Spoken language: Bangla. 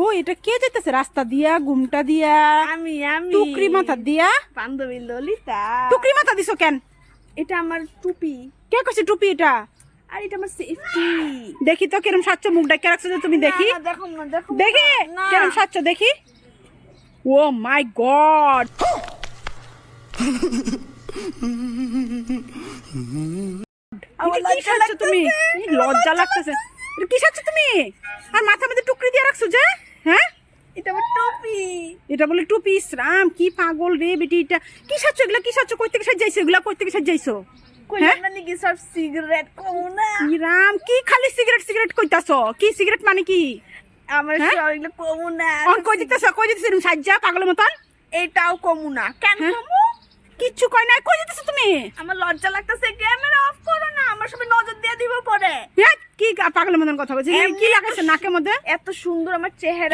ও এটা কে যেতেছে রাস্তা দিয়া ঘুমটা দিয়া? আমি টুকরি মাথা দিয়া? বান্ধবী ললিতা। টুকরি মাথা দিছো কেন? এটা আমার টুপি, কে কইছে টুপি এটা? আর এটা আমার সেফটি। দেখি তো কিরম সাচ্চ মুখ ডাকে রাখছো যে তুমি, দেখি দেখো না, দেখো দেখি না। কিরম সাচ্চ দেখি। ও মাই গড, আমার কি লজ্জা সাচ্ছ তুমি? লাগতেছে। এই লজ্জা লাগতেছে। এটা কি সাচ্ছ তুমি? আর মাথার মধ্যে টুকরি দিয়ে রাখছো যে? হ্যাঁ, এটা আমার টুপি। এটা বলে টুপি? ইসরাম কি পাগল রে বেটি, এটা কি সাচ্ছ? এগুলা কি সাচ্ছ? কই থেকে সাজাইছো এগুলা? কই থেকে সাজাইছো? কই হ্যাঁ? না নাকি সব সিগারেট কম না? ইরাম কি খালি সিগারেট সিগারেট কইতাছো? কি সিগারেট মানে কি? আমার হ্যাঁ? সব এগুলো কম না। অন কই দিতেছো? কই দিতেছো এরকম সাজ্জা পাগলের মতন? এটাও কম না। কেন হ্যাঁ? কমু? কিচ্ছু কই না, কই দিতেছো তুমি? আমার লজ্জা লাগতেছে। ক্যামেরা অফ করো না, আমার সবাই নজর দিয়ে দিব পরে। হ্যাঁ, কি পাগলের মতন কথা বলছিস? কি লাগাইছে নাকের মধ্যে? এত সুন্দর আমার চেহারা।